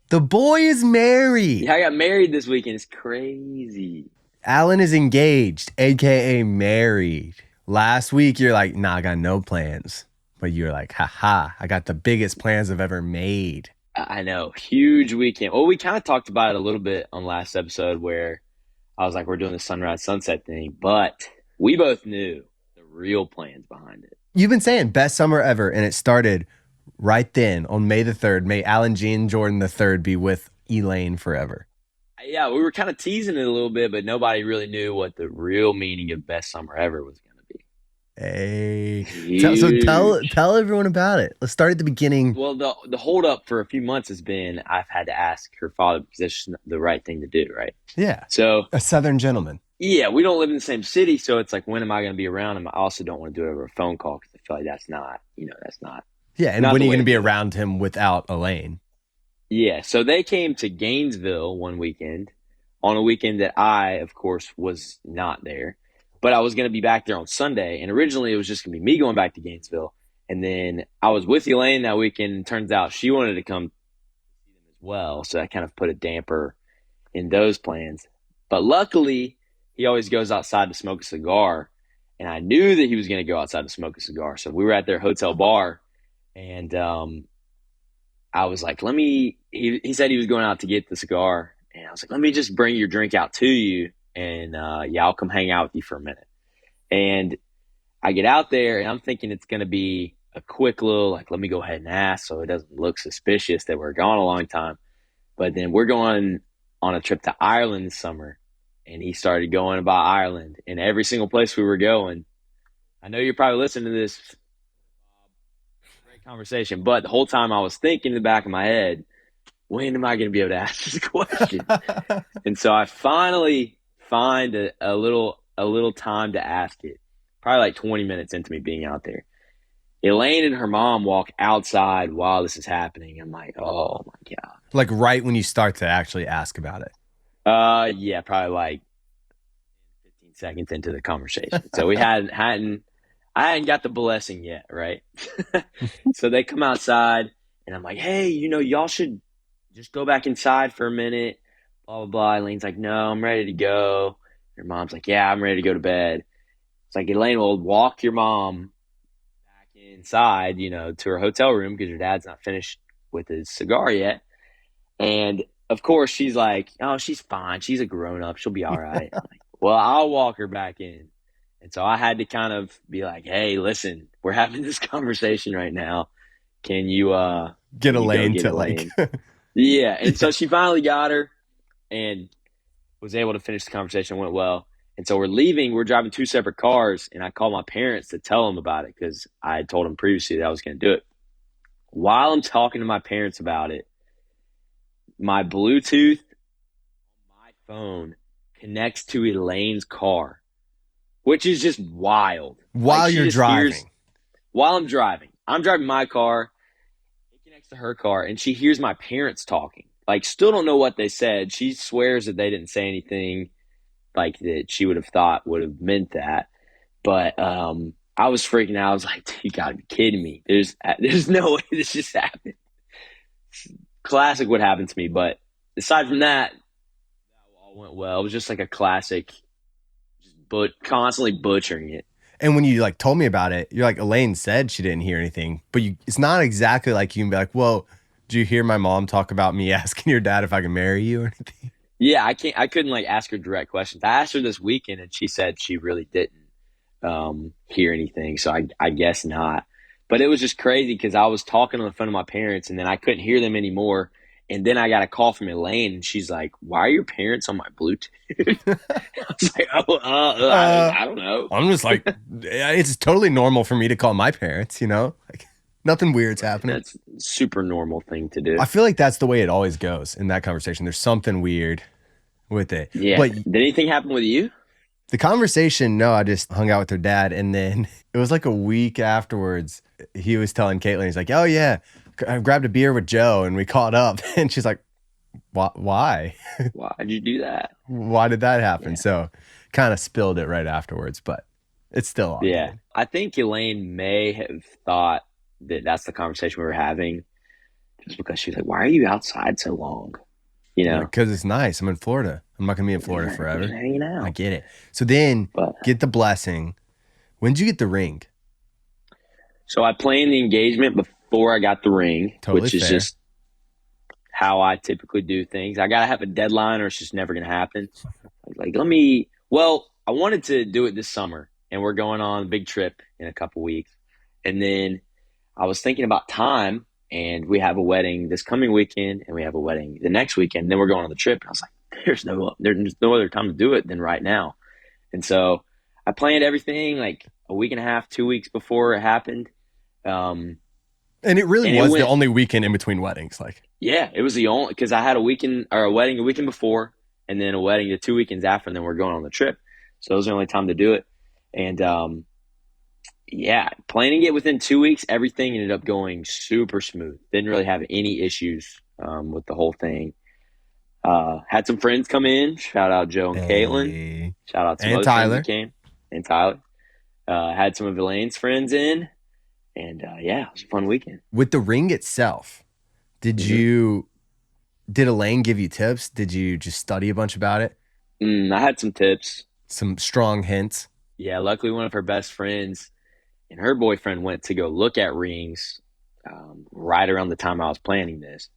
The boy is married. Yeah, I got married this weekend. It's crazy. Alan is engaged, aka married. Last week you're like, nah, I got no plans. But you're like, haha, I got the biggest plans I've ever made. I know. Huge weekend. Well, we kind of talked about it a little bit on last episode where I was like, we're doing the sunrise sunset thing, but we both knew the real plans behind it. You've been saying best summer ever, and it started right then on May the 3rd. May Alan Jean Jordan the 3rd be with Elaine forever. Yeah, we were kind of teasing it a little bit, but nobody really knew what the real meaning of best summer ever was going to be. Hey, so Huge. tell everyone about it. Let's start at the beginning. Well, the hold up for a few months has been I've had to ask her father because it's the right thing to do, right? Yeah, So a Southern gentleman. yeah, we don't live in the same city, so it's like when am I going to be around him? I also don't want to do it over a phone call because I feel like that's not, that's not Yeah, and not when are the you way going to to be do it. around him without Elaine? Yeah, so they came to Gainesville one weekend on a weekend that I, of course, was not there, but I was going to be back there on Sunday, and originally it was just going to be me going back to Gainesville, and then I was with Elaine that weekend, and turns out she wanted to come as well, so that kind of put a damper in those plans. But luckily, he always goes outside to smoke a cigar, and I knew that he was going to go outside to smoke a cigar. So we were at their hotel bar, and I was like, "Let me." He said he was going out to get the cigar, and I was like, "Let me just bring your drink out to you, and yeah, I'll come hang out with you for a minute." And I get out there, and I'm thinking it's going to be a quick little like, let me go ahead and ask, so it doesn't look suspicious that we're gone a long time. But then we're going on a trip to Ireland this summer, and he started going about Ireland. And every single place we were going, I know you're probably listening to this great conversation, but the whole time I was thinking in the back of my head, when am I going to be able to ask this question? And so I finally find a little time to ask it. Probably like 20 minutes into me being out there. Elaine and her mom walk outside while this is happening. I'm like, oh my God. Like right when you start to actually ask about it. Yeah, probably like 15 seconds into the conversation. So we I hadn't got the blessing yet, right? So they come outside and I'm like, hey, y'all should just go back inside for a minute. Blah blah blah. Elaine's like, no, I'm ready to go. Her mom's like, yeah, I'm ready to go to bed. It's like Elaine will walk your mom back inside, to her hotel room because her dad's not finished with his cigar yet. And of course, she's like, "Oh, she's fine. She's a grown up. She'll be all right." I'm like, well, I'll walk her back in. And so I had to kind of be like, "Hey, listen, we're having this conversation right now. Can you Get can you go Elaine get to like, Elaine?" Yeah. And yeah. so she finally got her and was able to finish the conversation. Went well. And so we're leaving. We're driving two separate cars, and I called my parents to tell them about it because I had told them previously that I was going to do it. While I'm talking to my parents about it, my Bluetooth my phone connects to Elaine's car, which is just wild. Like While she you're just hears driving. while I'm driving. I'm driving my car. It connects to her car, and she hears my parents talking. Like, still don't know what they said. She swears that they didn't say anything like that she would have thought would have meant that. But I was freaking out. I was like, "You gotta be kidding me! There's no way this just happened." Classic what happened to me. But aside from that, all went well. It was just like a classic, but constantly butchering it. And when you like told me about it, you're like, Elaine said she didn't hear anything, but it's not exactly like you can be like, well, do you hear my mom talk about me asking your dad if I can marry you or anything? Yeah, I couldn't like ask her direct questions. I asked her this weekend, and she said she really didn't hear anything. So I guess not. But it was just crazy because I was talking on the phone to my parents, and then I couldn't hear them anymore. And then I got a call from Elaine, and she's like, "Why are your parents on my Bluetooth?" I was like, "Oh, Uh, I don't know." I'm just like, it's totally normal for me to call my parents, like nothing weird's Right, happening. that's a super normal thing to I do. feel like that's the way it always goes in that conversation. There's something weird with it. Yeah. But Did anything happen with you? the conversation, no, I just hung out with her dad. And then it was like a week afterwards, he was telling Caitlin, he's like, oh, yeah, I grabbed a beer with Joe and we caught up. And she's like, why? Why did you do that? Why did that happen? Yeah. So kind of spilled it right afterwards, but it's still all Yeah. good. I think Elaine may have thought that that's the conversation we were having just because she's like, "Why are you outside so long?" You You're like, know, because it's nice. I'm in Florida. I'm not gonna be in Florida just forever. hanging I out. get it. So then But get the blessing. When did you get the ring? so I planned the engagement before I got the ring, Totally which is fair. just how I typically do things. I gotta have a deadline, or it's just never gonna happen. Like, let me. Well, I wanted to do it this summer, and we're going on a big trip in a couple weeks. And then I was thinking about time, and we have a wedding this coming weekend, and we have a wedding the next weekend. And then we're going on the trip. And I was like, there's no other time to do it than right now. And so I planned everything like a week and a half, 2 weeks before it happened. Um, And it really and it was the went, only weekend in between weddings. Like, yeah, it was the only, because I had a weekend or a wedding a weekend before, and then a wedding the 2 weekends after, and then we're going on the trip. So it was the only time to do it. And yeah, planning it within 2 weeks, everything ended up going super smooth. Didn't really have any issues with the whole thing. Had some friends come in. Shout out Joe and Caitlin. hey, Shout out some and other friends that Tyler. came, and Tyler. Had some of Elaine's friends in, and yeah, it was a fun weekend. With the ring itself, did hmm you did Elaine give you tips? Did you just study a bunch about it? I had some tips. Some strong hints. Yeah, luckily one of her best friends and her boyfriend went to go look at rings right around the time I was planning this.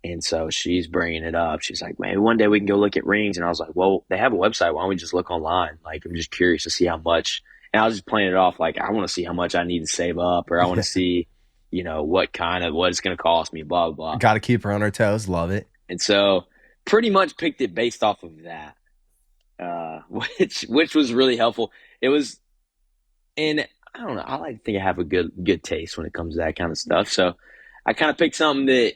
And so she's bringing it up. She's like, "Man, one day we can go look at rings." And I was like, "Well, they have a website. Why don't we just look online? Like, I'm just curious to see how much." And I was just playing it off like, I want to see how much I need to save up, or I want to see, what it's going to cost me, blah, blah, blah. Got to keep her on her toes. Love it. And so pretty much picked it based off of that, which was really helpful. It was, and I don't know, I like to think I have a good taste when it comes to that kind of stuff. So I kind of picked something that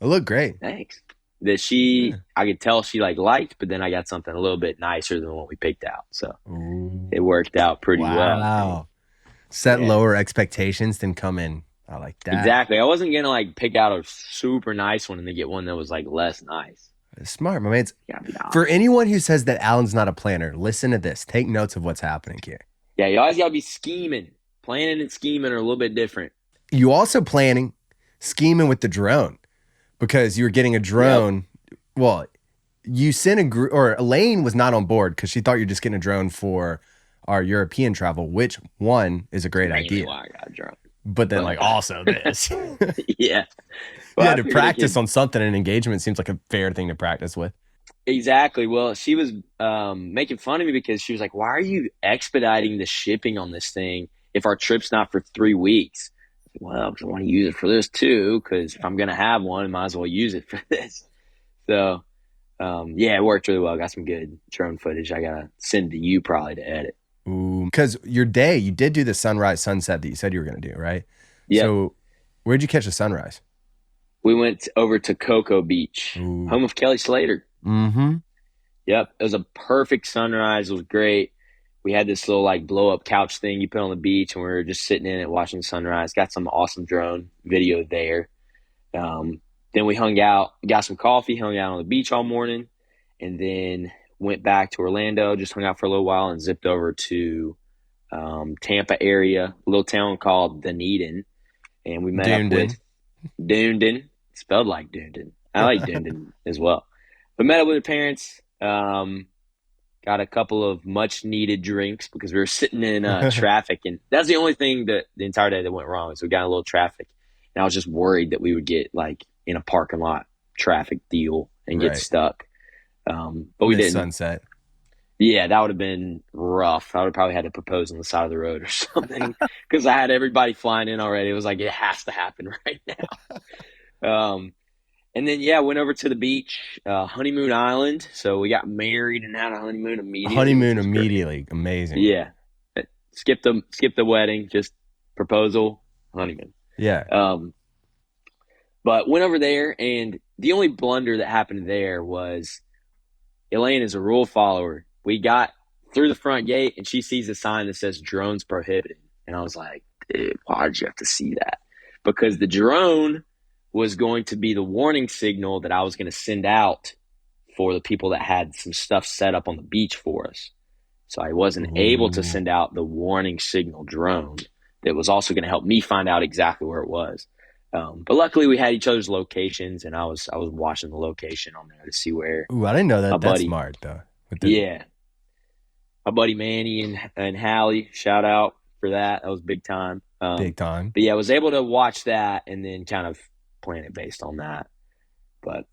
It looked great. thanks. That Yeah. I could tell she liked, but then I got something a little bit nicer than what we picked out. So Ooh. it worked out pretty well, I think. Wow. Set Yeah, lower expectations, then come in. I like that. exactly. I wasn't gonna like pick out a super nice one and then get one that was like less nice. Smart, my man. You gotta be For honest. anyone who says that Alan's not a planner, listen to this. Take notes of what's happening here. Yeah, you always gotta be scheming. Planning and scheming are a little bit different. You also planning, scheming with the drone because you were getting a Yep. drone. Well, you sent a group, or Elaine was not on board because she thought you're just getting a drone for our European travel, which one is a great Mainly idea. why I got drunk. But then, But like, also this. yeah. You Well, had I to figured I practice could on something, and engagement seems like a fair thing to practice with. exactly. Well, she was making fun of me because she was like, "Why are you expediting the shipping on this thing if our trip's not for 3 weeks?" Well, 'cause I want to use it for this too, because if I'm gonna have one, I might as well use it for this. So, yeah, it worked really well. Got some good drone footage. I gotta send to you probably to edit. Because your day, you did do the sunrise sunset that you said you were going to do, right? Yep, So, where'd you catch the sunrise? we went over to Cocoa Beach, Ooh. home of Kelly Slater. Mm-hmm. Yep, it was a perfect sunrise. It was great. We had this little like blow up couch thing you put on the beach, and we were just sitting in it watching the sunrise. Got some awesome drone video there. Um, then we hung out, got some coffee, hung out on the beach all morning, and then went back to Orlando. Just hung out for a little while and zipped over to Tampa area, a little town called Dunedin, and we met up with Dunedin. Dunedin, spelled like Dunedin. I like Dunedin as well. But met up with her parents. Got a couple of much needed drinks because we were sitting in traffic, and that's the only thing that the entire day that went wrong. So we got a little traffic, and I was just worried that we would get like in a parking lot traffic deal and get Right. stuck. But we Miss didn't. sunset. Yeah, that would have been rough. I would have probably had to propose on the side of the road or something because I had everybody flying in already. It was like it has to happen right now. And then yeah, went over to the beach, Honeymoon Island. So we got married and had a honeymoon immediately, which Honeymoon was great. immediately. Amazing. Yeah, skip the wedding, just proposal, honeymoon. Yeah. Um, but went over there, and the only blunder that happened there was Elaine is a rule follower. We got through the front gate, and she sees a sign that says "drones prohibited," and I was like, "Dude, why did you have to see that?" Because the drone was going to be the warning signal that I was going to send out for the people that had some stuff set up on the beach for us. So I wasn't able to Ooh. send out the warning signal drone that was also going to help me find out exactly where it was. But luckily we had each other's locations, and I was watching the location on there to see where Ooh, I didn't know my that. That's buddy, smart though. With the yeah, my buddy Manny and Hallie, shout out for that. That was big time. big time. But yeah, I was able to watch that and then kind of plan it based on that. But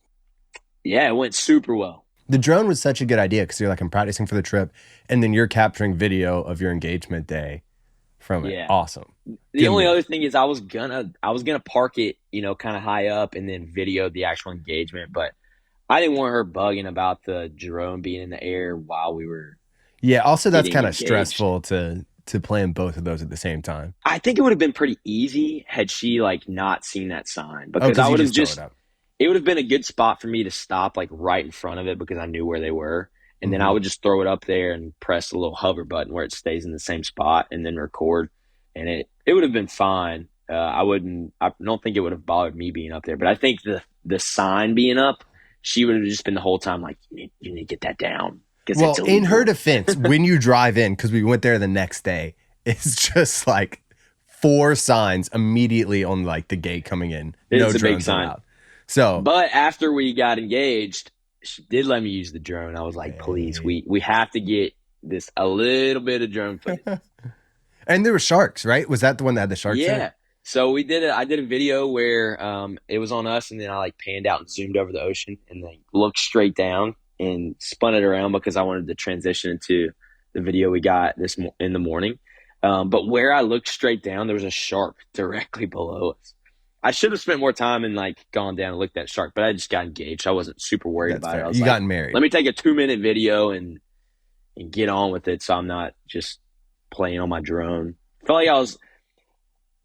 yeah, it went super well. The drone was such a good idea because you're like, I'm practicing for the trip, and then you're capturing video of your engagement day from it. Yeah. Awesome. The Good only other move. thing is I was gonna park it, kind of high up and then video the actual engagement, but I didn't want her bugging about the drone being in the air while we were Yeah. Also, that's getting kind of engaged. stressful to plan both of those at the same time. I think it would have been pretty easy had she like not seen that sign Oh, because because I you would have just throw it just up. it would have been a good spot for me to stop like right in front of it because I knew where they were. And then I Hmm. would just throw it up there and press the little hover button where it stays in the same spot and then record. And it would have been fine. I don't think it would have bothered me being up there, but I think the sign being up, she would have just been the whole time like, you need to get that down because it's Well, in her illegal. defense, when you drive in, because we went there the next day, it's just like four signs immediately on like the gate coming in. No It's a big drones sign. allowed. So, But after we got engaged, she did let me use the drone. I was like, please, hey. we have to get this a little bit of drone footage. And there were sharks, right? Was that the one that had the sharks in it? Yeah. So we did it. I did a video where it was on us, and then I like panned out and zoomed over the ocean, and then looked straight down and spun it around because I wanted to transition into the video we got in the morning. But where I looked straight down, there was a shark directly below us. I should have spent more time and like gone down and looked at shark, but I just got engaged. I wasn't super worried That's about it. fair. I was You like, gotten let married. me take a 2 minute video and get on with it, so I'm not just playing on my drone. Felt like I was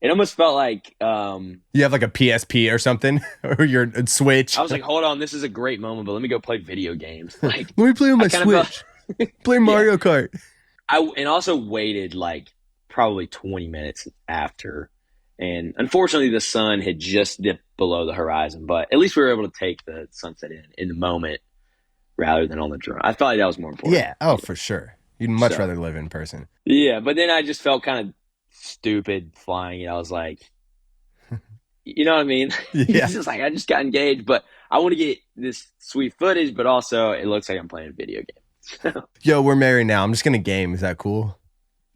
it almost felt like You have like a PSP or something, or your Switch. I was like, hold on, this is a great moment, but let me go play video games. Like Let me play on I my kind of felt, Switch. Play yeah. Mario Kart. And also waited like probably 20 minutes after, and unfortunately the sun had just dipped below the horizon. But at least we were able to take the sunset in the moment rather than on the drone. I felt like that was more important. Yeah. Oh, for sure. You'd much So rather live in person. yeah, but then I just felt kind of stupid flying it. I was like, you know what I mean? Yeah. It's just like I just got engaged, but I want to get this sweet footage, but also it looks like I'm playing a video game. Yo, we're married now. I'm just gonna game. Is that cool?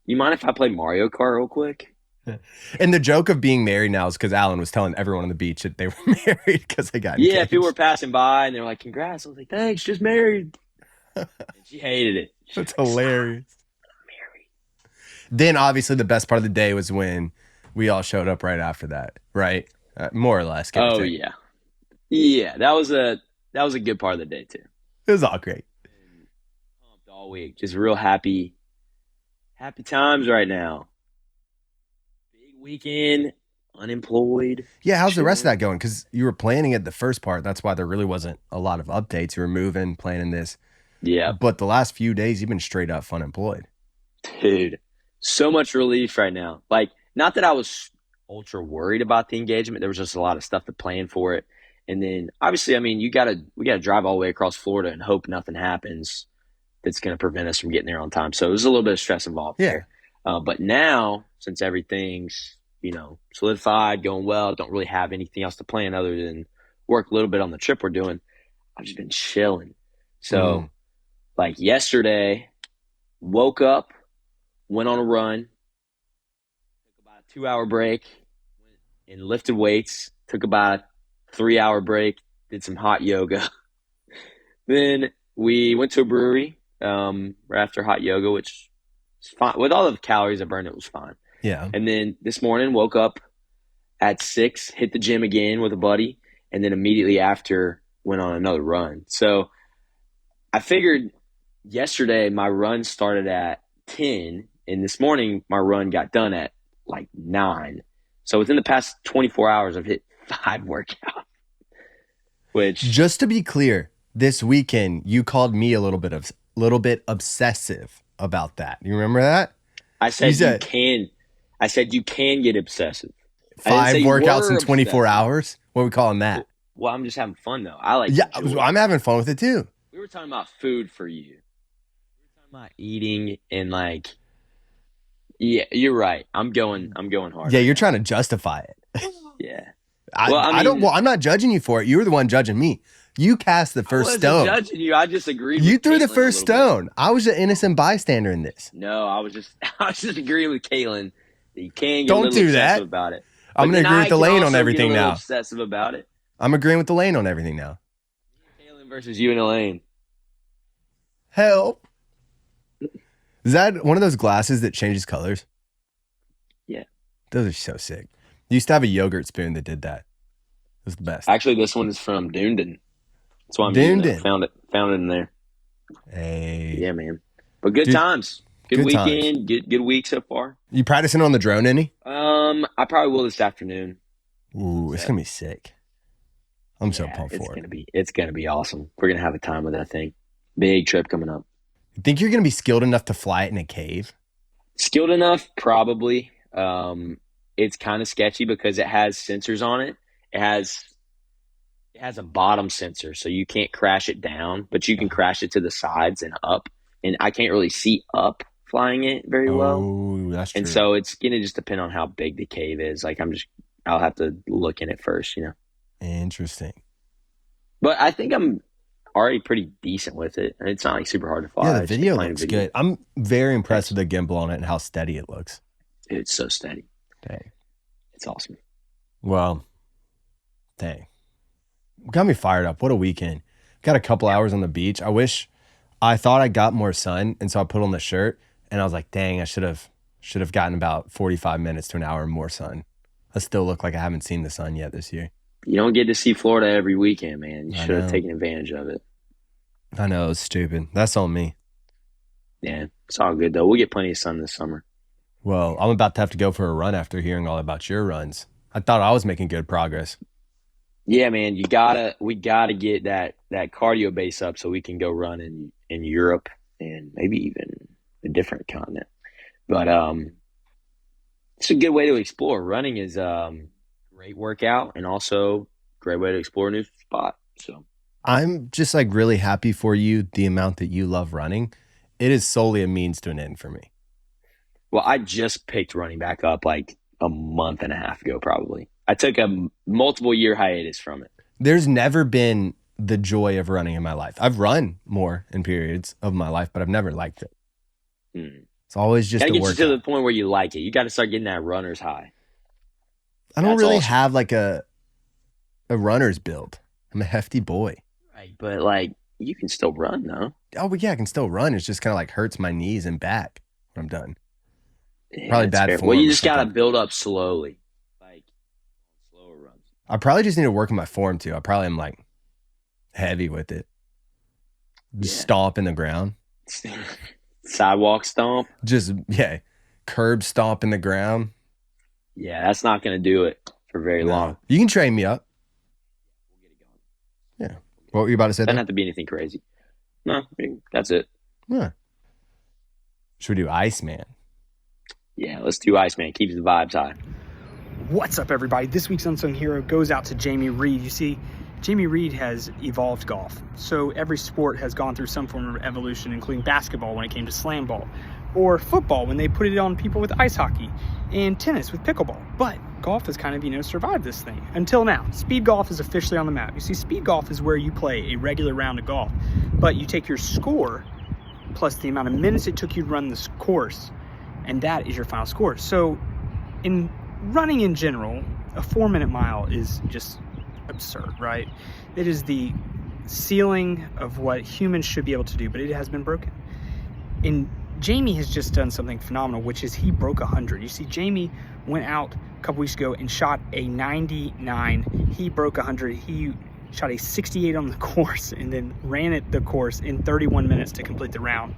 You mind if I play Mario Kart real quick? And the joke of being married now is because Alan was telling everyone on the beach that they were married because they got Yeah, people were engaged. passing by and they were like, "Congrats!" I was like, "Thanks, just married." And she hated it. She's That's like, "Stop, hilarious. married." Then obviously the best part of the day was when we all showed up right after that, right? More or less, give or Oh take. yeah, yeah. That was a good part of the day too. It was all great. Been pumped all week, just real happy times right now. Big weekend, unemployed, Yeah, how's the rest of chilling. that going? Because you were planning it the first part. That's why there really wasn't a lot of updates. You were moving, planning this. Yeah, But the last few days, you've been straight up fun employed. dude, so much relief right now. Like, not that I was ultra worried about the engagement. There was just a lot of stuff to plan for it. And then obviously, I mean, we gotta drive all the way across Florida and hope nothing happens that's gonna prevent us from getting there on time. So there's a little bit of stress involved Yeah. there. But now, since everything's, solidified, going well, don't really have anything else to plan other than work a little bit on the trip we're doing. I've just been chilling. Mm. So like yesterday, woke up, went on a run, took about a 2 hour break, went and lifted weights, took about a 3 hour break, did some hot yoga. Then we went to a brewery right after hot yoga, which is fine. With all the calories I burned, it was fine. Yeah. And then this morning, woke up at 6, hit the gym again with a buddy, and then immediately after went on another run. So I figured yesterday my run started at 10, and this morning my run got done at like 9. So within the past 24 hours, I've hit 5 workouts, which Just to be clear, this weekend you called me a little bit obsessive about that. You remember that? I You said said you can get obsessive. I didn't say five you workouts were in 24 obsessive. hours. What are we calling that? Well, I'm just having fun though. I like Yeah, enjoy it. I'm having fun with it too. We were talking about food for you. We were talking about eating and like, yeah, you're right. I'm going hard Yeah, right you're now. trying to justify it. Yeah. Well, I Well, mean, I'm not judging you for it. You were the one judging me. You cast the I first wasn't stone. judging you. I just agreed You with threw the Caitlin a first little bit. stone. I was an innocent bystander in this. No, I was just I was just agreeing with Caitlin that you can get a Don't little do obsessive that. about it. I'm But going then to agree with I can Elaine on also get a everything little now. obsessive about it. I'm agreeing with Elaine on everything now. Caitlin versus you and Elaine. Help. Is that one of those glasses that changes colors? Yeah. Those are so sick. You used to have a yogurt spoon that did that. It was the best. Actually, this one is from Dunedin. That's why I'm using it. I Dunedin. found it in there. Hey. Yeah, man. But good Dude, times. Good good times. weekend. Good week so far. You practicing on the drone any? I probably will this afternoon. Ooh, it's going to be sick. I'm so Yeah, pumped for it. it's gonna be awesome. We're gonna have a time with that thing. Big trip coming up. You think you're going to be skilled enough to fly it in a cave? Skilled enough, probably. It's kind of sketchy because it has sensors on it. It has a bottom sensor, so you can't crash it down, but you can crash it to the sides and up. And I can't really see up flying it very well. Oh, that's And true. so it's gonna just depend on how big the cave is. Like I'll have to look in it first, you know. Interesting. But I think I'm already pretty decent with it. It's not like super hard to fly. Yeah, the It's just video plain looks video. good. I'm very impressed Thanks. with the gimbal on it and how steady it looks. It's so steady. Dang. It's awesome. Well, dang. Got me fired up. What a weekend. Got a couple hours on the beach. I thought I got more sun, and so I put on the shirt, and I was like, dang, I should have gotten about 45 minutes to an hour more sun. I still look like I haven't seen the sun yet this year. You don't get to see Florida every weekend, man. You I should have know. taken advantage of it. I know, it's stupid. That's on me. Yeah, it's all good though. We'll get plenty of sun this summer. Well, I'm about to have to go for a run after hearing all about your runs. I thought I was making good progress. Yeah, man, we gotta get that cardio base up so we can go run in Europe and maybe even a different continent. But it's a good way to explore. Running is great workout and also great way to explore a new spot. So I'm just like really happy for you, the amount that you love running. It is solely a means to an end for me. well, I just picked running back up like a month and a half ago, probably. I took a multiple year hiatus from it. There's never been the joy of running in my life. I've run more in periods of my life, but I've never liked it. Hmm. It's always just Gotta a get you to the workout. point where you like it. You got to start getting that runner's high. I don't That's really awesome. have like a runner's build. I'm a hefty boy. Right. But like, you can still run, though. Oh, but yeah, I can still run. It's just kind of like hurts my knees and back when I'm done. Yeah, Probably that's bad fair. form Well, you or just got to something. build up slowly, like slower runs. I probably just need to work on my form too. I probably am like heavy with it. Just Yeah. stomp in the ground. Sidewalk stomp. Just, yeah, curb stomp in the ground. Yeah, that's not going to do it for very No. long. You can train me up. We'll get it going. Yeah. What were you about to say Doesn't there? have to be anything crazy. No, that's it. Yeah. Should we do Iceman? Yeah, let's do Iceman. Keeps the vibes high. What's up, everybody? This week's Unsung Hero goes out to Jamie Reed. You see, Jamie Reed has evolved golf. So every sport has gone through some form of evolution, including basketball when it came to slam ball, or football when they put it on people with ice hockey, and tennis with pickleball. But golf has kind of, survived this thing. Until now, speed golf is officially on the map. You see, speed golf is where you play a regular round of golf, but you take your score plus the amount of minutes it took you to run this course, and that is your final score. So in running in general, a 4-minute mile is just absurd, right? It is the ceiling of what humans should be able to do, but it has been broken. And Jamie has just done something phenomenal, which is he broke 100. You see, Jamie went out a couple weeks ago and shot a 99. He broke 100. He shot a 68 on the course and then ran it the course in 31 minutes to complete the round.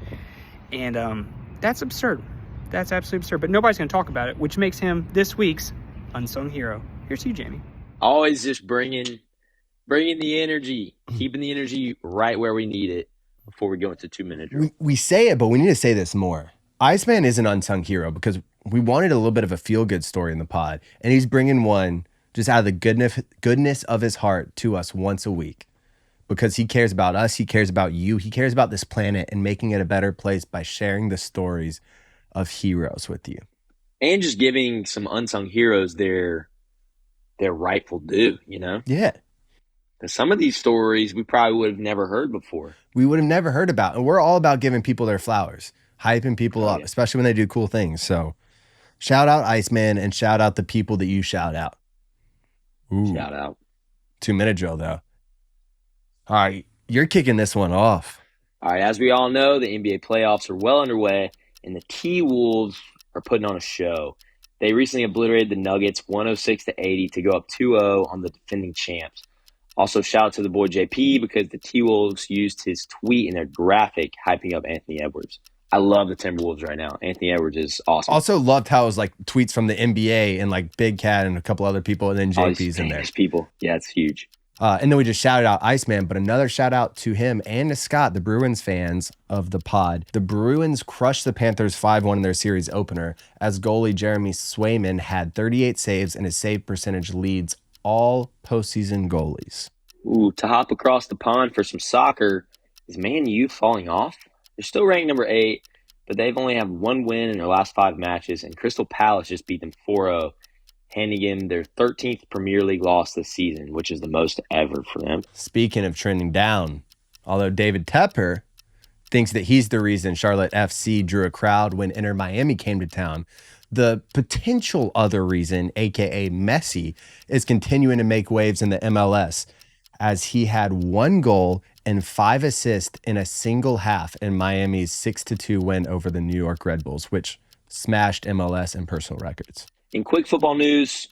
And that's absurd. That's absolutely absurd. But nobody's going to talk about it, which makes him this week's Unsung Hero. Here's to you, Jamie. Always just bringing the energy, keeping the energy right where we need it before we go into 2-minute drill. We say it, but we need to say this more. Iceman is an unsung hero because we wanted a little bit of a feel-good story in the pod, and he's bringing one just out of the goodness of his heart to us once a week because he cares about us, he cares about you, he cares about this planet and making it a better place by sharing the stories of heroes with you. And just giving some unsung heroes their their rightful due, you know? Yeah. Because some of these stories we probably would have never heard before. We would have never heard about. And we're all about giving people their flowers, hyping people Oh, up, yeah. especially when they do cool things. So shout out Iceman and shout out the people that you shout out. Ooh, Shout out. 2-minute drill, though. All right. You're kicking this one off. All right, as we all know, the NBA playoffs are well underway, and the T-Wolves are putting on a show. They recently obliterated the Nuggets 106-80 to go up 2-0 on the defending champs. Also, shout out to the boy JP because the T-Wolves used his tweet in their graphic hyping up Anthony Edwards. I love the Timberwolves right now. Anthony Edwards is awesome. Also loved how it was like tweets from the NBA and like Big Cat and a couple other people, and then All these JP's in there. famous people. Yeah, it's huge. And then we just shouted out Iceman, but another shout out to him and to Scott, the Bruins fans of the pod. The Bruins crushed the Panthers 5-1 in their series opener as goalie Jeremy Swayman had 38 saves and his save percentage leads all postseason goalies. Ooh, to hop across the pond for some soccer, is Man U falling off? They're still ranked number 8, but they've only had one win in their last 5 matches, and Crystal Palace just beat them 4-0, handing in their 13th Premier League loss this season, which is the most ever for them. Speaking of trending down, although David Tepper thinks that he's the reason Charlotte FC drew a crowd when Inter Miami came to town, the potential other reason, aka Messi, is continuing to make waves in the MLS as he had 1 goal and 5 assists in a single half in Miami's 6-2 win over the New York Red Bulls, which smashed MLS and personal records. In quick football news,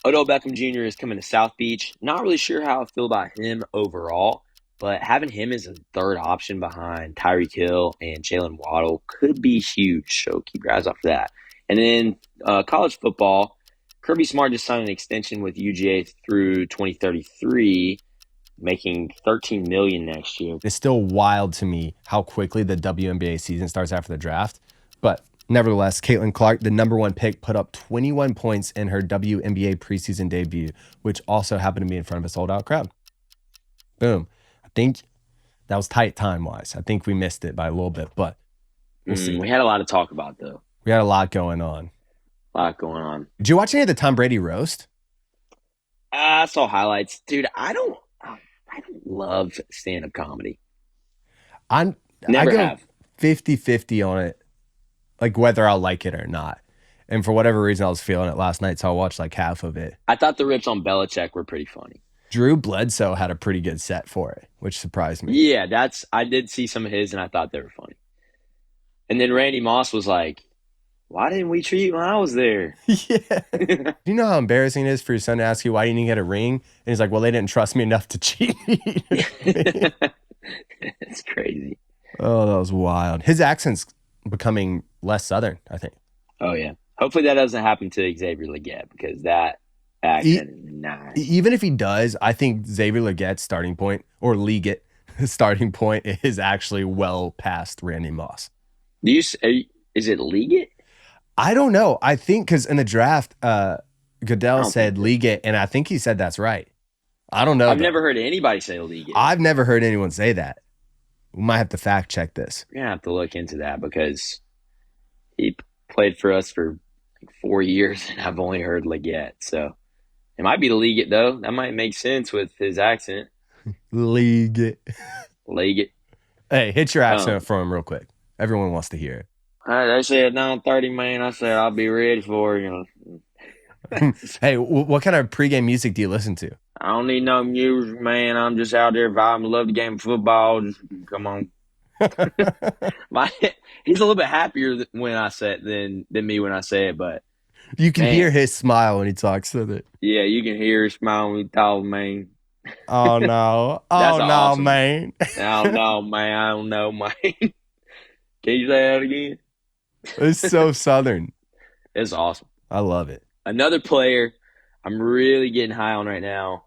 Odell Beckham Jr. is coming to South Beach. Not really sure how I feel about him overall, but having him as a third option behind Tyreek Hill and Jalen Waddle could be huge, so keep your eyes out for that. And then college football, Kirby Smart just signed an extension with UGA through 2033, making $13 million next year. It's still wild to me how quickly the WNBA season starts after the draft, but nevertheless, Caitlin Clark, the number 1 pick, put up 21 points in her WNBA preseason debut, which also happened to be in front of a sold-out crowd. Boom. I think that was tight time-wise. I think we missed it by a little bit, but we'll see. We had a lot to talk about, though. We had a lot going on. Did you watch any of the Tom Brady roast? I saw highlights. Dude, I don't love stand-up comedy. I Never go have. 50-50 on it, like whether I'll like it or not. And for whatever reason, I was feeling it last night, so I watched like half of it. I thought the rips on Belichick were pretty funny. Drew Bledsoe had a pretty good set for it, which surprised me. Yeah, I did see some of his, and I thought they were funny. And then Randy Moss was like, why didn't we treat you when I was there? Yeah. Do you know how embarrassing it is for your son to ask you why you didn't get a ring? And he's like, well, they didn't trust me enough to cheat. It's crazy. Oh, that was wild. His accent's becoming less Southern, I think. Oh, yeah. Hopefully that doesn't happen to Xavier Legette because that accent is nice. Even if he does, I think Xavier Legette's starting point, or Leggett starting point, is actually well past Randy Moss. Is it Leggett? I don't know. I think because in the draft, Goodell said Leggett, and I think he said that's right. I don't know. I've never heard anybody say Leggett. I've never heard anyone say that. We might have to fact check this. We're going to have to look into that because he played for us for like 4 years, and I've only heard Leggett. So it might be the Leggett, though. That might make sense with his accent. Leggett. Leggett. Hey, hit your accent for him real quick. Everyone wants to hear it. All right, I said 9:30, man. I said I'll be ready for you. Hey, what kind of pregame music do you listen to? I don't need no music, man. I'm just out there vibing. Love the game of football. Just come on. He's a little bit happier when I say it than me when I say it, but you can hear his smile when he talks with it. Yeah, you can hear his smile when he talks, man. Oh no! Oh no, awesome. Man! Oh no, man! I don't know, man. Can you say that again? It's so Southern. It's awesome. I love it. Another player I'm really getting high on right now,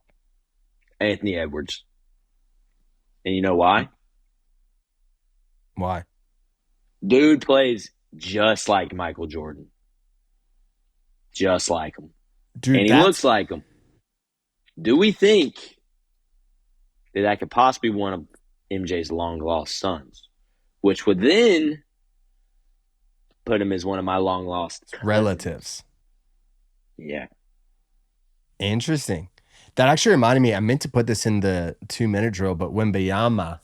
Anthony Edwards. And you know why? Why? Dude plays just like Michael Jordan. Just like him. Dude, and he looks like him. Do we think that could possibly be one of MJ's long-lost sons? Which would then put him as one of my long-lost cousins. Relatives. Yeah. Interesting. That actually reminded me, I meant to put this in the 2-minute drill, but Wembenyama.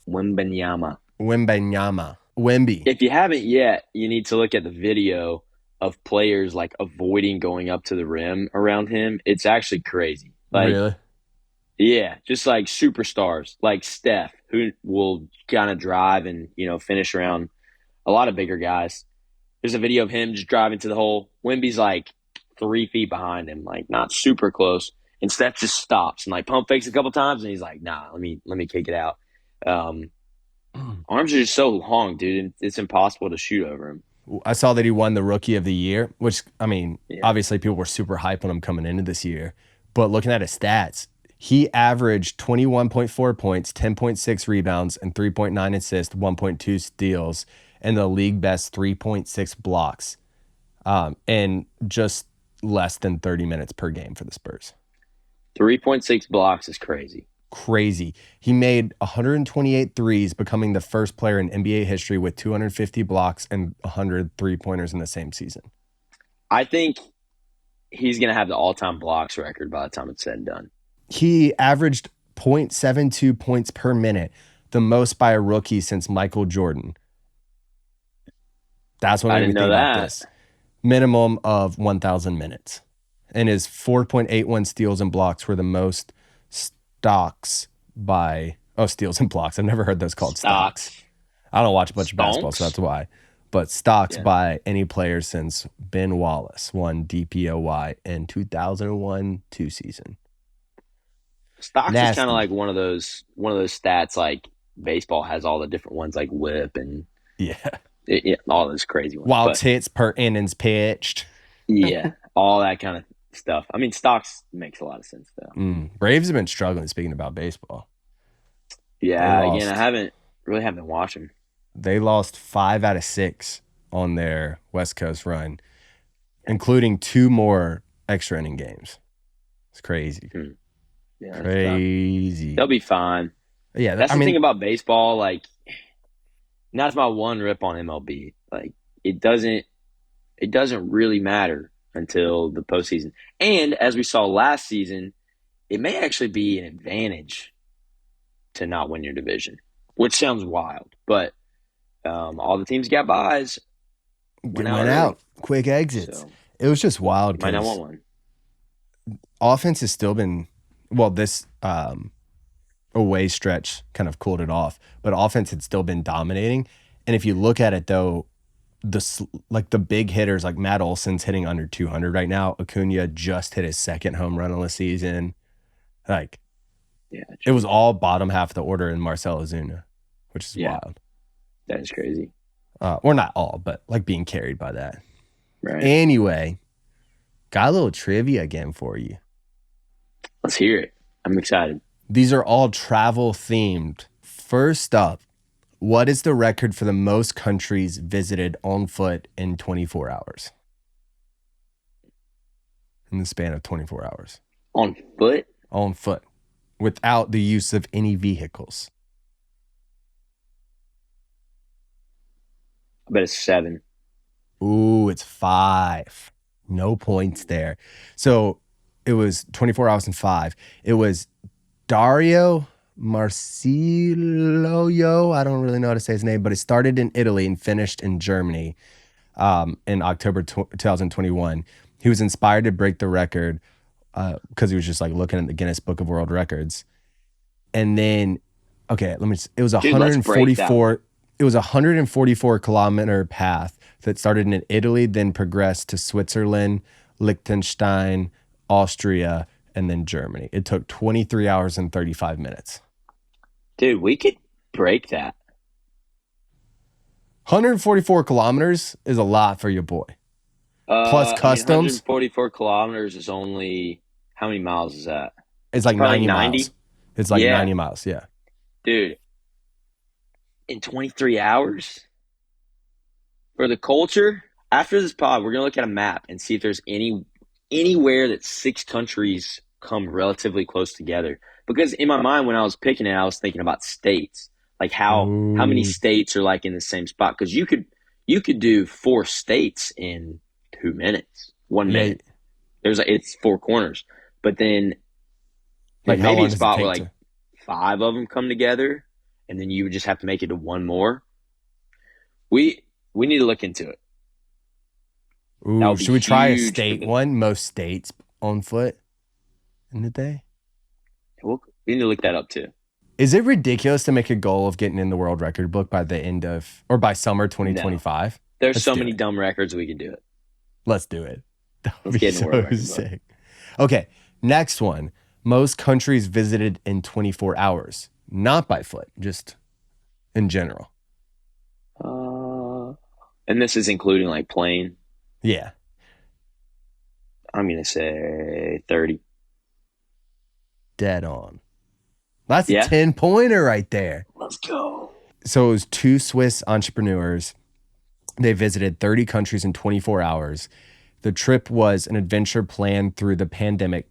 Wemby. If you haven't yet, you need to look at the video of players like avoiding going up to the rim around him. It's actually crazy. Like, Really? yeah, just like superstars like Steph, who will kind of drive and, finish around a lot of bigger guys. There's a video of him just driving to the hole. Wemby's like 3 feet behind him, like not super close. And Steph just stops and like pump fakes a couple times, and he's like, "Nah, let me kick it out." Um, Arms are just so long, dude, and it's impossible to shoot over him. I saw that he won the Rookie of the Year, which, I mean, Yeah, obviously people were super hype on him coming into this year. But looking at his stats, he averaged 21.4 points, 10.6 rebounds, and 3.9 assists, 1.2 steals, and the league best 3.6 blocks, and just less than 30 minutes per game for the Spurs. 3.6 blocks is crazy. Crazy. He made 128 threes, becoming the first player in NBA history with 250 blocks and 100 3-pointers in the same season. I think he's gonna have the all-time blocks record by the time it's said and done. He averaged 0.72 points per minute, the most by a rookie since Michael Jordan. That's what I made me didn't think know about that. this. Minimum of 1,000 minutes. And his 4.81 steals and blocks were the most steals and blocks. I've never heard those called stocks. I don't watch much basketball, so Stonks? that's why. But stocks Yeah. by any player since Ben Wallace won DPOY in 2001-2 season. Stocks is kind Nasty. of like one of those stats like baseball has all the different ones like whip and Yeah. all those crazy ones. Wild But hits per innings pitched. yeah, all that kind of stuff. I mean, stocks makes a lot of sense though. Braves have been struggling, speaking about baseball. Yeah, again, lost. I haven't been watching. They lost 5 out of 6 on their West Coast run, including 2 more extra inning games. It's crazy. Yeah, that's Crazy. they'll be fine. Yeah, That's the thing about baseball. Like, and that's my one rip on MLB. Like, it doesn't really matter until the postseason. And as we saw last season, it may actually be an advantage to not win your division, which sounds wild, but all the teams got buys. went out. Quick exits. So, It was just wild might not want because one. offense has still been, well, this away stretch kind of cooled it off, but offense had still been dominating. And if you look at it though, the big hitters like Matt Olson's hitting under 200 right now. Acuna just hit his second home run of the season. Like, Yeah, it was all bottom half of the order in Marcell Ozuna, which is wild. that is crazy. Or not all, but like being carried by that. Right. Anyway, got a little trivia again for you. Let's hear it. I'm excited. These are all travel themed. First up, what is the record for the most countries visited on foot in 24 hours? In the span of 24 hours. On foot? On foot, without the use of any vehicles. I bet it's 7. Ooh, it's 5. No points there. So it was 24 hours and 5. It was Dario Marsilio. I don't really know how to say his name, but it started in Italy and finished in Germany in October 2021. He was inspired to break the record because he was just like looking at the Guinness Book of World Records. And then, okay, it was 144. It was a 144-kilometer path that started in Italy, then progressed to Switzerland, Liechtenstein, Austria, and then Germany. It took 23 hours and 35 minutes. Dude, we could break that. 144 kilometers is a lot for your boy. Plus customs. 144 kilometers is only, how many miles is that? It's like 90 miles. It's like 90 miles, yeah. Dude, in 23 hours? For the culture, after this pod, we're going to look at a map and see if there's anywhere that 6 countries come relatively close together. Because in my mind, when I was picking it, I was thinking about states. Like how many states are like in the same spot. Because you could do 4 states in 2 minutes, 1 minute. It's 4 corners. But then, like, How maybe long a does it spot where take like to? 5 of them come together, and then you would just have to make it to one more. We we need to look into it. That Ooh, would be should we try a huge for state the. one? Most states on foot in the day. We need to look that up too. Is it ridiculous to make a goal of getting in the world record book by the end of or by summer No, 2025? there's Let's so do many it. dumb records we could do it. Let's do it. That would Let's be get in the world so record book. sick. Okay, next one. Most countries visited in 24 hours, not by foot, just in general. And this is including like plane. Yeah. I'm gonna say 30. Dead on. That's a Yeah, 10-pointer right there. let's go. So it was two Swiss entrepreneurs. They visited 30 countries in 24 hours. The trip was an adventure planned through the pandemic,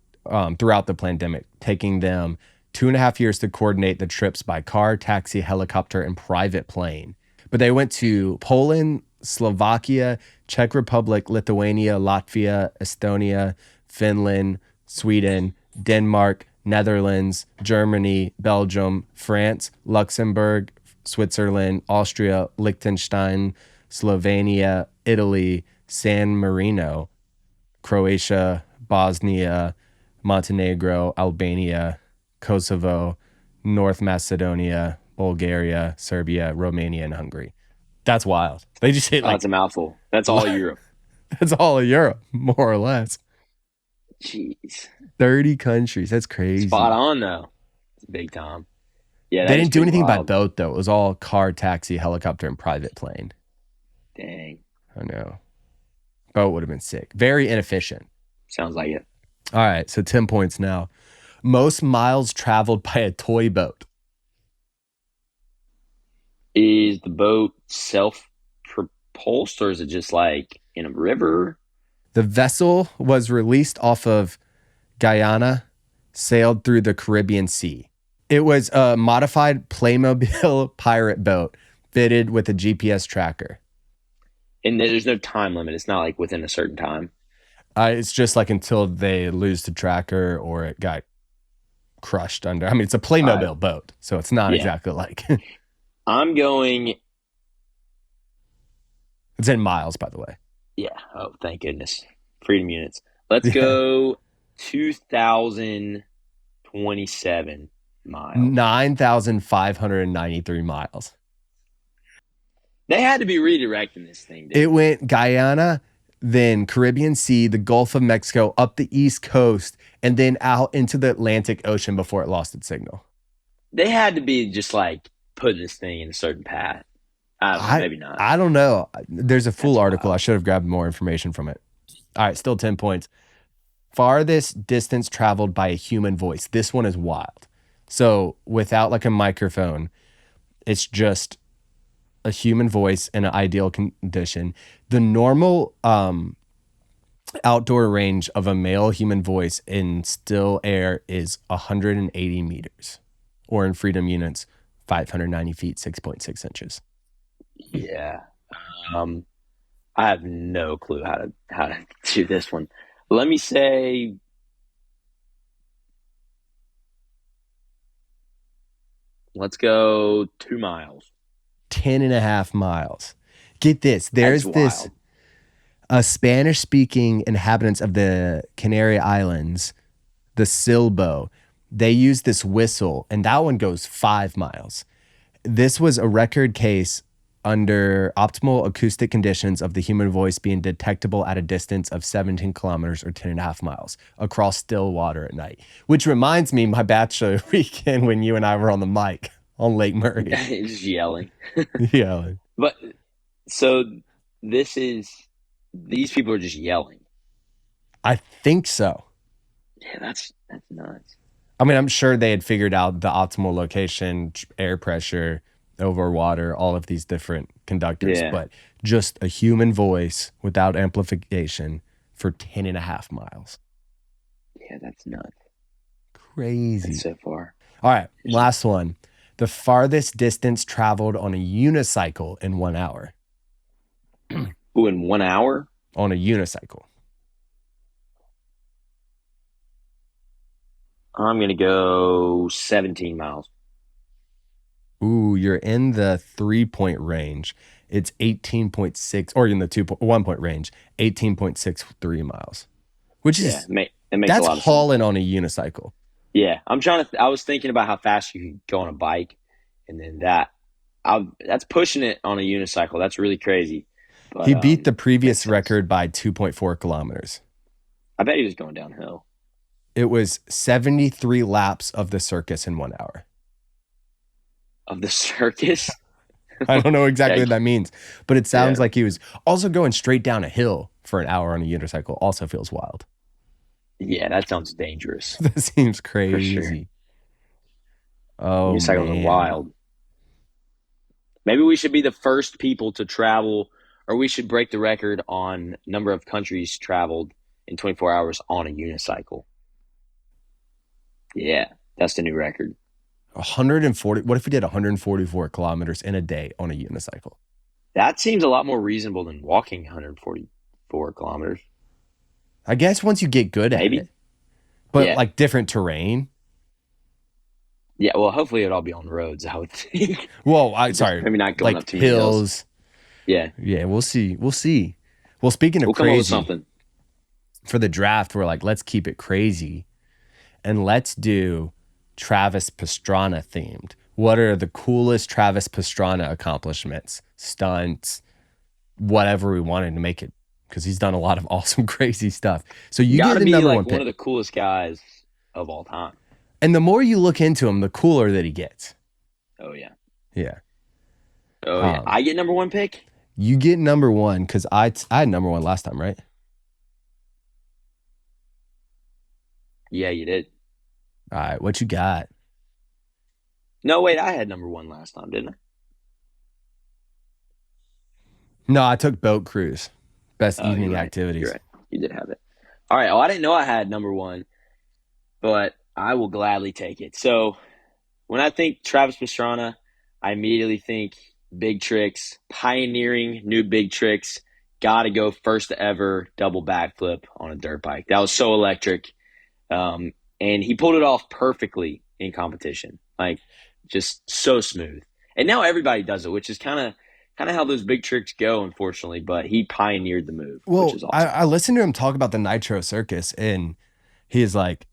throughout the pandemic, taking them 2.5 years to coordinate the trips by car, taxi, helicopter, and private plane. But they went to Poland, Slovakia, Czech Republic, Lithuania, Latvia, Estonia, Finland, Sweden, Denmark, Netherlands, Germany, Belgium, France, Luxembourg, Switzerland, Austria, Liechtenstein, Slovenia, Italy, San Marino, Croatia, Bosnia, Montenegro, Albania, Kosovo, North Macedonia, Bulgaria, Serbia, Romania, and Hungary. That's wild. They just hit Oh, like that's a mouthful. That's all Europe. that's all of Europe, more or less. Jeez, 30 countries. That's crazy. spot on though. It's big time. Yeah, They that is didn't do pretty anything by wild. boat though. It was all car, taxi, helicopter, and private plane. Dang, I know. Boat would have been sick. Very inefficient. sounds like it. All right, so 10 points now. Most miles traveled by a toy boat. Is the boat self-propulsed or is it just like in a river? The vessel was released off of Guyana, sailed through the Caribbean Sea. It was a modified Playmobil pirate boat fitted with a GPS tracker. And there's no time limit. It's not like within a certain time. It's just like until they lose the tracker or it got crushed under. I mean, it's a Playmobil boat, so it's not Yeah. exactly like I'm going. it's in miles, by the way. Yeah. Oh, thank goodness. Freedom units. Let's Yeah. go 2,027 miles. 9,593 miles. They had to be redirecting this thing. It went Guyana, then Caribbean Sea, the Gulf of Mexico, up the East Coast, and then out into the Atlantic Ocean before it lost its signal. They had to be just like putting this thing in a certain path. I don't know, maybe not. I don't know. There's a full That's article. wild. I should have grabbed more information from it. All right, still 10 points. Farthest distance traveled by a human voice. This one is wild. So without like a microphone, it's just a human voice in an ideal condition. The normal outdoor range of a male human voice in still air is 180 meters, or in freedom units, 590 feet, 6.6 inches. Yeah. I have no clue how to do this one. Let me say let's go 2 miles. 10.5 miles. Get this. There's That's this wild. Spanish-speaking inhabitants of the Canary Islands, the Silbo. They use this whistle, and that one goes 5 miles. This was a record case under optimal acoustic conditions of the human voice being detectable at a distance of 17 kilometers or 10.5 miles across still water at night. Which reminds me, my bachelor weekend when you and I were on the mic on Lake Murray. Just yelling. Yeah. But so these people are just yelling. I think so. Yeah, that's nuts. I mean, I'm sure they had figured out the optimal location, air pressure, over water, all of these different conductors, Yeah. but just a human voice without amplification for 10.5 miles. Yeah, that's nuts. Crazy. That's so far. All right, last one. The farthest distance traveled on a unicycle in 1 hour. Ooh, in 1 hour? On a unicycle. I'm gonna go 17 miles. Ooh, you're in the 3 point range. It's 18.6, or in the 1 point range, 18.63 miles, which Yeah, is, it makes a that's lot of sense. hauling on a unicycle. Yeah, I'm trying to. I was thinking about how fast you could go on a bike, and then that's pushing it on a unicycle. That's really crazy. But He beat the makes previous sense. record by 2.4 kilometers. I bet he was going downhill. It was 73 laps of the circus in 1 hour. Of the circus. I don't know exactly Yeah, what that means, but it sounds yeah, like he was also going straight down a hill for an hour on a unicycle. Also feels wild. yeah. That sounds dangerous That seems for sure. crazy. Oh Unicycles are man. wild. Maybe we should be the first people to travel, or we should break the record on number of countries traveled in 24 hours on a unicycle. Yeah, that's the new record. 140. What if we did 144 kilometers in a day on a unicycle? That seems a lot more reasonable than walking 144 kilometers. I guess once you get good at it, Maybe. but Yeah. like different terrain. Yeah. Well, hopefully it'll all be on roads, I would think. Well, Just sorry, maybe not going up like too many hills. hills. Yeah. Yeah, we'll see. We'll see. Well, speaking of We'll come up with crazy, something. for the draft, we're like, let's keep it crazy and let's do Travis Pastrana themed. What are the coolest Travis Pastrana accomplishments, stunts, whatever we wanted to make it? Because he's done a lot of awesome, crazy stuff. So you Got get to the be number like one one of pick. the coolest guys of all time. And the more you look into him, the cooler that he gets. Oh, yeah. Yeah. Oh, yeah. I get number one pick? You get number one because I had number one last time, right? Yeah, you did. All right. What you got? No, wait. I had number one last time, didn't I? No, I took boat cruise. Best Oh, you're evening right. You're activities. right. You did have it. All right. Oh, I didn't know I had number one, but I will gladly take it. So when I think Travis Pastrana, I immediately think big tricks, pioneering new big tricks. Got to go first ever double backflip on a dirt bike. That was so electric. And he pulled it off perfectly in competition. Like, just so smooth. And now everybody does it, which is kind of how those big tricks go, unfortunately. But he pioneered the move, which Well, is I, awesome. I listened to him talk about the Nitro Circus, and he's like,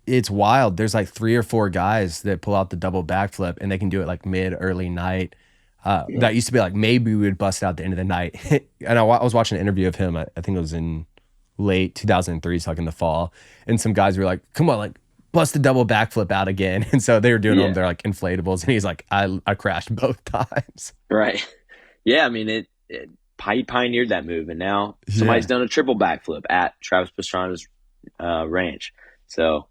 it's wild. There's like 3 or 4 guys that pull out the double backflip, and they can do it like mid, early night. Yeah. That used to be like maybe we would bust it out at the end of the night. And I was watching an interview of him. I think it was in late 2003, so like in the fall. And some guys were like, "Come on, like bust the double backflip out again." And so they were doing them. Yeah. They're like inflatables, and he's like, "I crashed both times." Right. Yeah. I mean, he pioneered that move, and now somebody's Yeah. done a triple backflip at Travis Pastrana's ranch. So,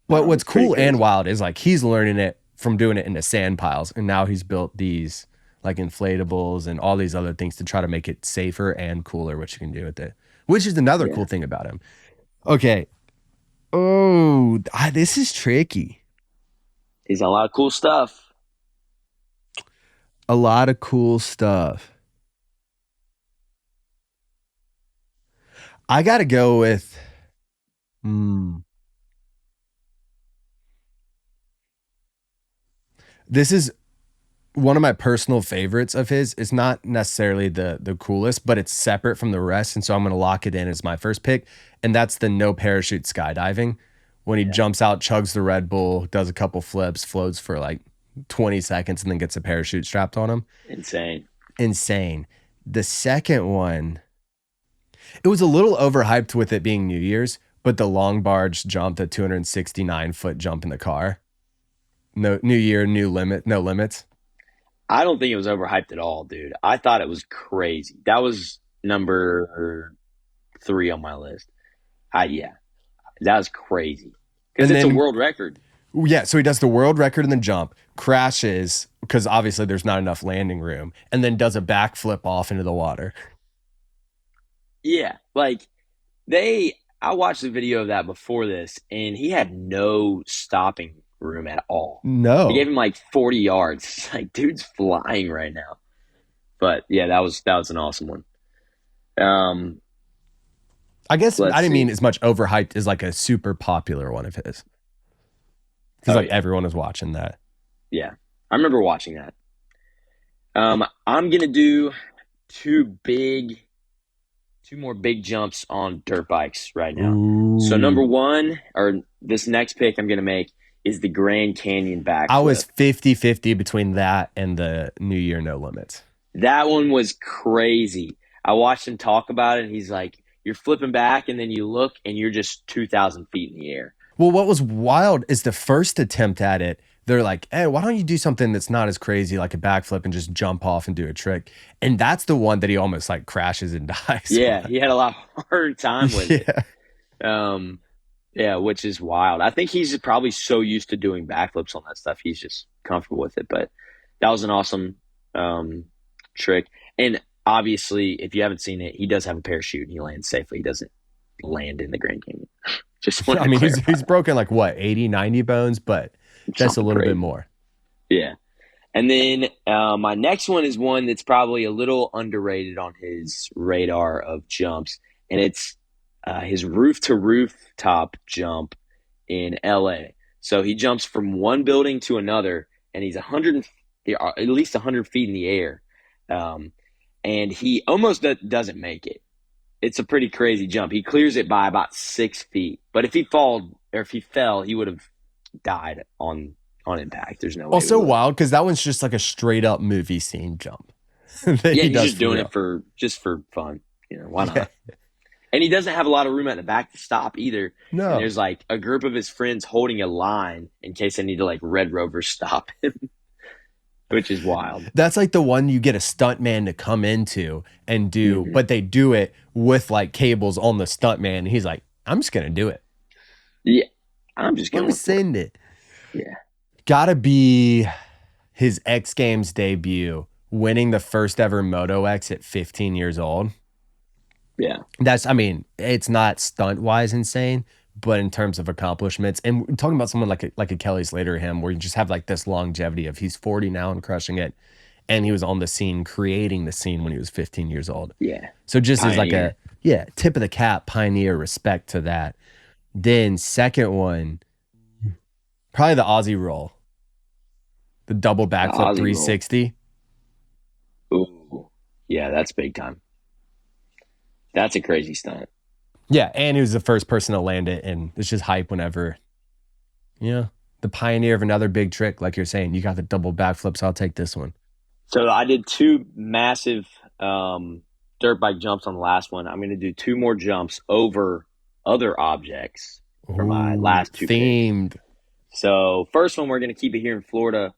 But what's it's pretty cool and crazy. wild is like he's learning it from doing it in the sand piles, and now he's built these like inflatables and all these other things to try to make it safer and cooler, what you can do with it, which is another Yeah. cool thing about him. Okay. Oh, this is tricky. He's done a lot of cool stuff. A lot of cool stuff. I got to go with. This is one of my personal favorites of his. It's not necessarily the coolest, but it's separate from the rest. And so I'm going to lock it in as my first pick. And that's the no parachute skydiving. When he jumps out, chugs the Red Bull, does a couple flips, floats for like 20 seconds, and then gets a parachute strapped on him. Insane. The second one, it was a little overhyped with it being New Year's, but the long barge jump, the 269-foot jump in the car. No New Year, new limit, no limits. I don't think it was overhyped at all, dude. I thought it was crazy. That was number 3 on my list. Yeah, that was crazy because And it's a then world record. Yeah, so he does the world record in the jump, crashes because obviously there's not enough landing room, and then does a backflip off into the water. Yeah, like I watched the video of that before this, and he had no stopping room at all. They gave No. him like 40 yards. It's like, dude's flying right now. But yeah, that was an awesome one. I guess I Let's didn't see. mean as much overhyped as like a super popular one of his. because Oh, like yeah. everyone was watching that. Yeah. I remember watching that. I'm going to do two more big jumps on dirt bikes right now. So number Ooh. one, or this next pick I'm going to make, is the Grand Canyon I was backflip. 50-50 between that and the New Year No Limits. That one was crazy. I watched him talk about it, and he's like, you're flipping back, and then you look, and you're just 2,000 feet in the air. Well, what was wild is the first attempt at it, they're like, hey, why don't you do something that's not as crazy, like a backflip and just jump off and do a trick? And that's the one that he almost like crashes and dies Yeah, on. he had a lot harder time with it. Yeah. Yeah, which is wild. I think he's probably so used to doing backflips on that stuff, he's just comfortable with it. But that was an awesome trick. And obviously, if you haven't seen it, he does have a parachute and he lands safely. He doesn't land in the Grand Canyon. Just want I to mean, clarify. he's broken like what, 80, 90 bones, but just a Something little bit crazy. more. Yeah. And then my next one is one that's probably a little underrated on his radar of jumps, and it's his roof-to-rooftop jump in LA. So he jumps from one building to another, and he's at least 100 feet in the air, and he almost doesn't make it. It's a pretty crazy jump. He clears it by about 6 feet, but if he fell, he would have died on impact. There's no way. Also wild because that one's just like a straight up movie scene jump. That Yeah, he he's does just doing real. it for fun. Why not? Yeah. And he doesn't have a lot of room at the back to stop either. No. And there's like a group of his friends holding a line in case they need to like Red Rover stop him, which is wild. That's like the one you get a stunt man to come into and do, but they do it with like cables on the stunt man. And he's like, I'm just going to do it. Yeah, I'm just Let going me to send it. Yeah. Gotta be his X Games debut, winning the first ever Moto X at 15 years old. Yeah. I mean, it's not stunt wise insane, but in terms of accomplishments, and we're talking about someone like a Kelly Slater or him, where you just have like this longevity of he's 40 now and crushing it. And he was on the scene, creating the scene when he was 15 years old. Yeah. So just as like Pioneer. tip of the cap, pioneer, respect to that. Then second one, probably the Aussie roll. The double backflip Aussie roll. 360. Ooh. Yeah, that's big time. That's a crazy stunt. Yeah, and he was the first person to land it, and it's just hype whenever, the pioneer of another big trick, like you're saying. You got the double backflips, I'll take this one. So I did two massive dirt bike jumps on the last one. I'm going to do two more jumps over other objects for my last two themed picks. So first one, we're going to keep it here in Florida,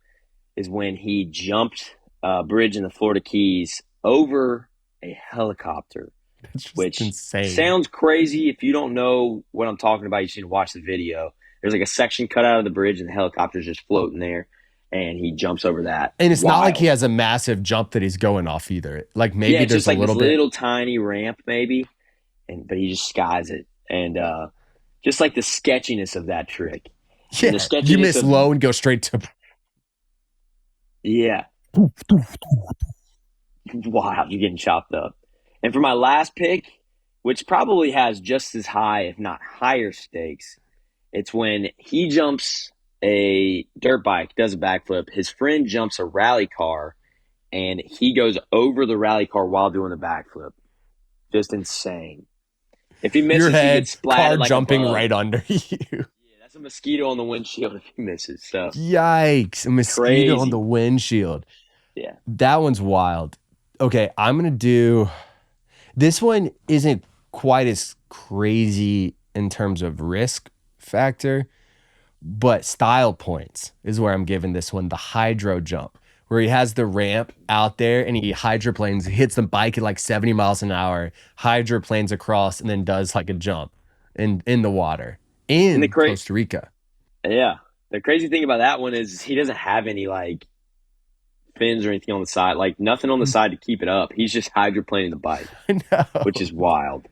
is when he jumped a bridge in the Florida Keys over a helicopter. It's just which insane. Sounds crazy. If you don't know what I'm talking about, you should watch the video. There's like a section cut out of the bridge, and the helicopter's just floating there, and he jumps over that. And it's not like he has a massive jump that he's going off either. Like maybe there's just like a little this bit, little tiny ramp maybe, but he just skies it, and just like the sketchiness of that trick. Yeah, you miss low and go straight to. Yeah. Wow, you're getting chopped up. And for my last pick, which probably has just as high, if not higher stakes, it's when he jumps a dirt bike, does a backflip. His friend jumps a rally car, and he goes over the rally car while doing the backflip. Just insane. If he misses, Your head, he gets splatted car like jumping a bug. right under you. Yeah, that's a mosquito on the windshield if he misses. So Yikes. A mosquito Crazy. on the windshield. Yeah. That one's wild. Okay, I'm going to do... This one isn't quite as crazy in terms of risk factor, but style points is where I'm giving this one the hydro jump, where he has the ramp out there and he hydroplanes, hits the bike at like 70 miles an hour, hydroplanes across, and then does like a jump in the water in Costa Rica. Yeah. The crazy thing about that one is he doesn't have any like fins or anything on the side, like nothing on the side to keep it up. He's just hydroplaning the bike, which is wild.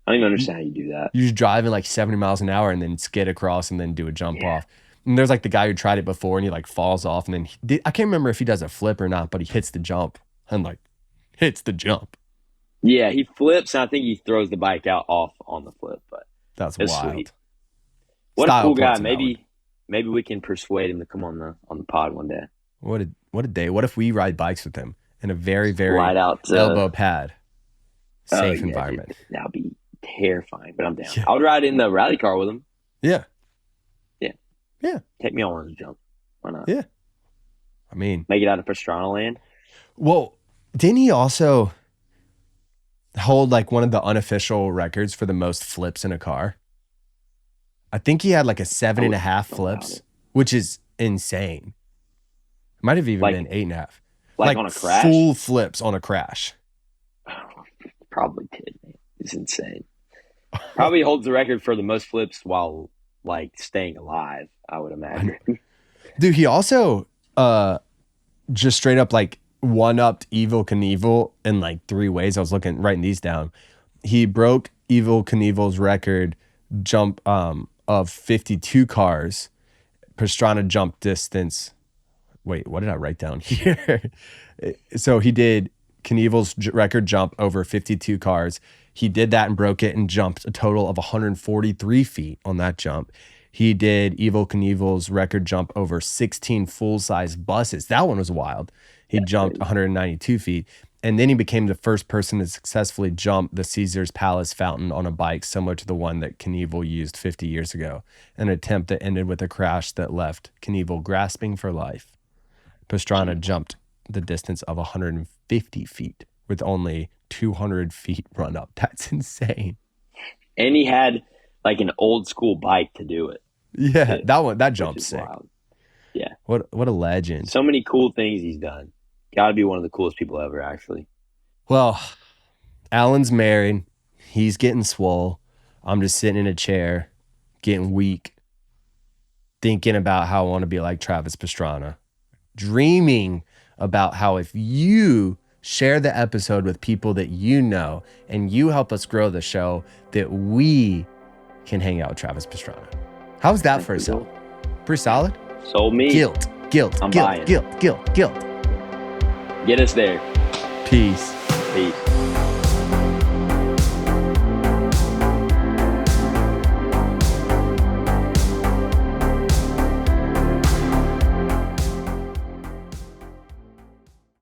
I don't even understand how you do that. You're just driving like 70 miles an hour and then skid across and then do a jump off. And there's like the guy who tried it before and he like falls off and then I can't remember if he does a flip or not, but he hits the jump and like hits the jump. Yeah, he flips and I think he throws the bike out off on the flip, but that's it's wild. Sweet. What Style a cool guy. points Maybe Maybe we can persuade him to come on the pod one day. What a day. What if we ride bikes with him in a very, very Slide out to, elbow pad, safe yeah, environment? Dude, that would be terrifying, but I'm down. Yeah. I would ride in the rally car with him. Yeah. Yeah. Yeah. Take me on one of the jump. Why not? Yeah. I mean, make it out of Pastrana land. Well, didn't he also hold like one of the unofficial records for the most flips in a car? I think he had like a 7.5 flips, which is insane. Might have even been 8.5. Like on a crash? Full flips on a crash. Probably did, man. It's insane. Probably holds the record for the most flips while like staying alive, I would imagine. Dude, he also just straight up like one-upped Evel Knievel in like 3 ways. I was writing these down. He broke Evel Knievel's record jump of 52 cars. Pastrana jump distance. Wait, what did I write down here? So he did Knievel's record jump over 52 cars. He did that and broke it and jumped a total of 143 feet on that jump. He did Evel Knievel's record jump over 16 full-size buses. That one was wild. He jumped 192 feet. And then he became the first person to successfully jump the Caesar's Palace fountain on a bike similar to the one that Knievel used 50 years ago, an attempt that ended with a crash that left Knievel grasping for life. Pastrana jumped the distance of 150 feet with only 200 feet run up. That's insane. And he had like an old school bike to do it. Yeah, that jump's sick. Wild. Yeah. What a legend. So many cool things he's done. Got to be one of the coolest people ever, actually. Well, Alan's married. He's getting swole. I'm just sitting in a chair, getting weak, thinking about how I want to be like Travis Pastrana, dreaming about how if you share the episode with people that you know and you help us grow the show, that we can hang out with Travis Pastrana. How's that for a sell? Pretty solid? Sold me. Guilt. I'm buying. Guilt. Get us there. Peace. Peace.